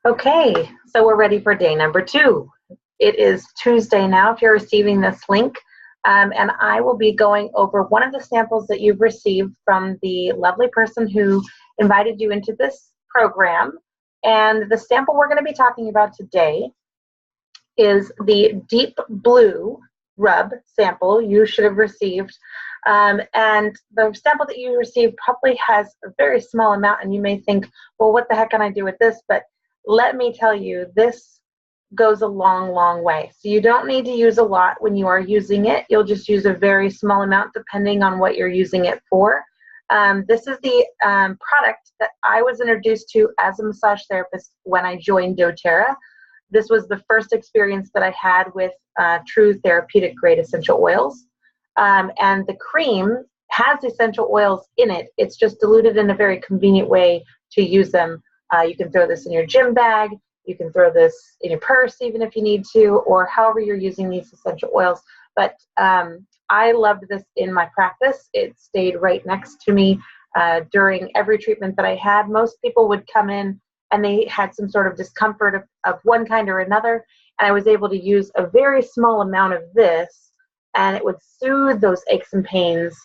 Okay, so we're ready for day number 2. It is Tuesday now if you're receiving this link, and I will be going over one of the samples that you've received from the lovely person who invited you into this program. And the sample we're going to be talking about today is the Deep Blue rub sample you should have received. And the sample that you received probably has a very small amount, and you may think, well, what the heck can I do with this? But let me tell you, this goes a long, long way. So you don't need to use a lot when you are using it. You'll just use a very small amount depending on what you're using it for. This is the product that I was introduced to as a massage therapist when I joined doTERRA. This was the first experience that I had with true therapeutic grade essential oils. And the cream has essential oils in it. It's just diluted in a very convenient way to use them. You can throw this in your gym bag. You can throw this in your purse even if you need to, or however you're using these essential oils. But I loved this in my practice. It stayed right next to me during every treatment that I had. Most people would come in and they had some sort of discomfort of one kind or another, and I was able to use a very small amount of this, and it would soothe those aches and pains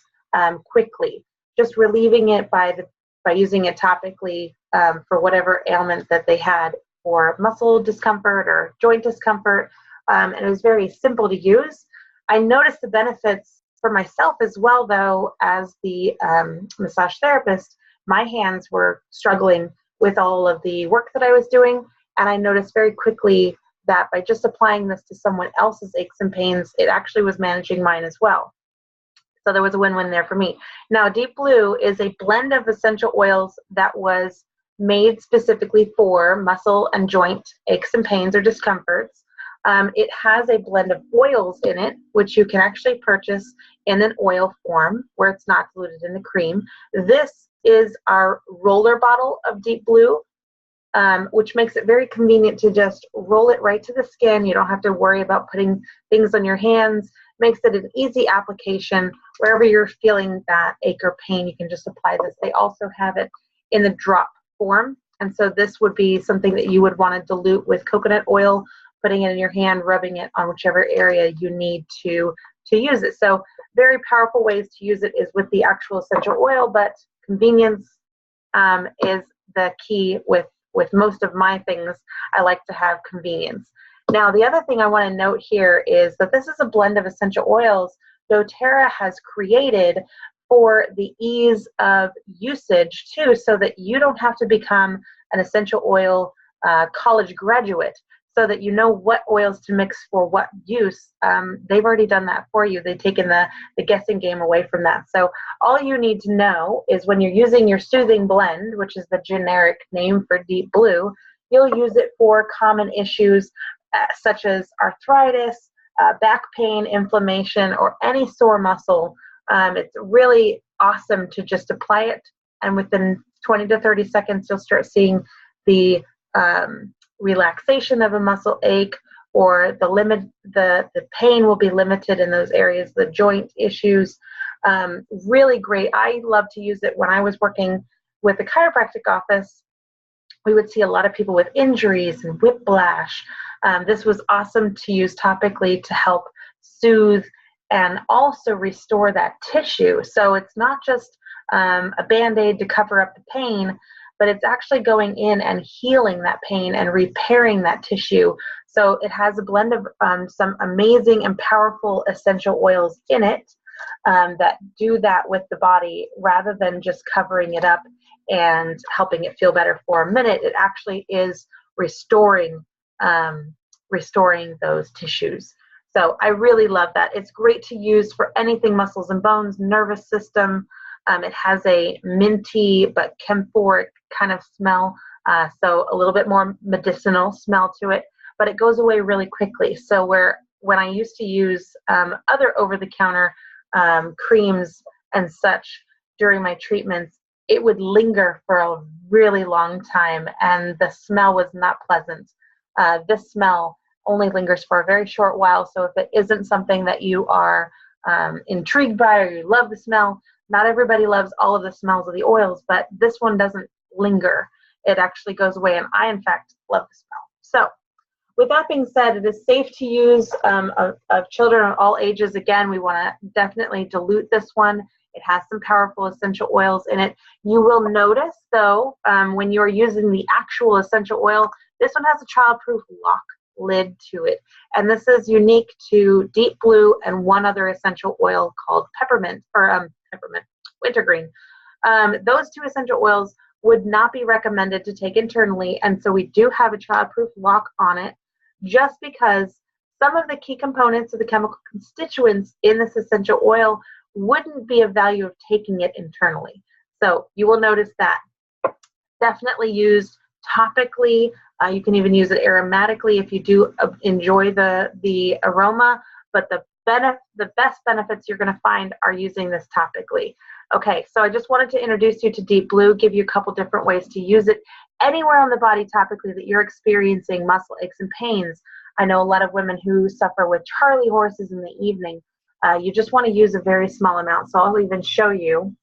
quickly, just relieving it by using it topically for whatever ailment that they had, for muscle discomfort or joint discomfort, and it was very simple to use. I noticed the benefits for myself as well, though, as the massage therapist. My hands were struggling with all of the work that I was doing, and I noticed very quickly that by just applying this to someone else's aches and pains, it actually was managing mine as well. So there was a win-win there for me. Now, Deep Blue is a blend of essential oils that was made specifically for muscle and joint aches and pains or discomforts. It has a blend of oils in it, which you can actually purchase in an oil form where it's not diluted in the cream. This is our roller bottle of Deep Blue, which makes it very convenient to just roll it right to the skin. You don't have to worry about putting things on your hands. Makes it an easy application. Wherever you're feeling that ache or pain, you can just apply this. They also have it in the drop form, and so this would be something that you would want to dilute with coconut oil, putting it in your hand, rubbing it on whichever area you need to use it. So very powerful ways to use it is with the actual essential oil, but convenience is the key with most of my things. I like to have convenience. Now, the other thing I want to note here is that this is a blend of essential oils doTERRA has created for the ease of usage too, so that you don't have to become an essential oil college graduate, so that you know what oils to mix for what use. They've already done that for you. They've taken the guessing game away from that. So all you need to know is when you're using your soothing blend, which is the generic name for Deep Blue, you'll use it for common issues such as arthritis, back pain, inflammation, or any sore muscle. It's really awesome to just apply it, and within 20 to 30 seconds, you'll start seeing the relaxation of a muscle ache, or the pain will be limited in those areas, the joint issues. Really great. I love to use it when I was working with the chiropractic office. We would see a lot of people with injuries and whiplash. This was awesome to use topically to help soothe and also restore that tissue. So it's not just a Band-Aid to cover up the pain, but it's actually going in and healing that pain and repairing that tissue. So it has a blend of some amazing and powerful essential oils in it that do that with the body, rather than just covering it up and helping it feel better for a minute. It actually is restoring those tissues. So I really love that. It's great to use for anything muscles and bones, nervous system. It has a minty but camphoric kind of smell, so a little bit more medicinal smell to it, but it goes away really quickly. So when I used to use other over-the-counter creams and such during my treatments, it would linger for a really long time, and the smell was not pleasant. This smell only lingers for a very short while, so if it isn't something that you are intrigued by or you love the smell, not everybody loves all of the smells of the oils, but this one doesn't linger. it actually goes away, and I, in fact, love the smell. So with that being said, it is safe to use of children of all ages. Again, we want to definitely dilute this one. It has some powerful essential oils in it. You will notice, though, when you're using the actual essential oil, this one has a child-proof lock lid to it. And this is unique to Deep Blue and one other essential oil called peppermint, or wintergreen. Those two essential oils would not be recommended to take internally, and so we do have a child-proof lock on it, just because some of the key components of the chemical constituents in this essential oil wouldn't be of value of taking it internally. So you will notice that. Definitely used topically. You can even use it aromatically if you do enjoy the aroma, but the best benefits you're going to find are using this topically. Okay, so I just wanted to introduce you to Deep Blue, give you a couple different ways to use it anywhere on the body topically that you're experiencing muscle aches and pains. I know a lot of women who suffer with Charlie horses in the evening. You just want to use a very small amount, so I'll even show you.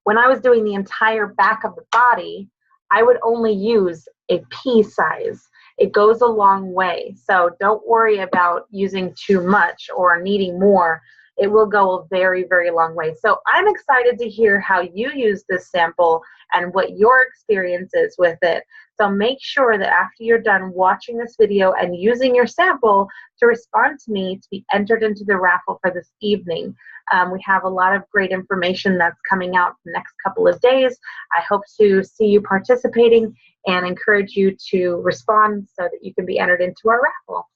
When I was doing the entire back of the body, I would only use a pea size. It goes a long way, so don't worry about using too much or needing more. It will go a very, very long way. So I'm excited to hear how you use this sample and what your experience is with it. So make sure that after you're done watching this video and using your sample to respond to me to be entered into the raffle for this evening. We have a lot of great information that's coming out the next couple of days. I hope to see you participating and encourage you to respond so that you can be entered into our raffle.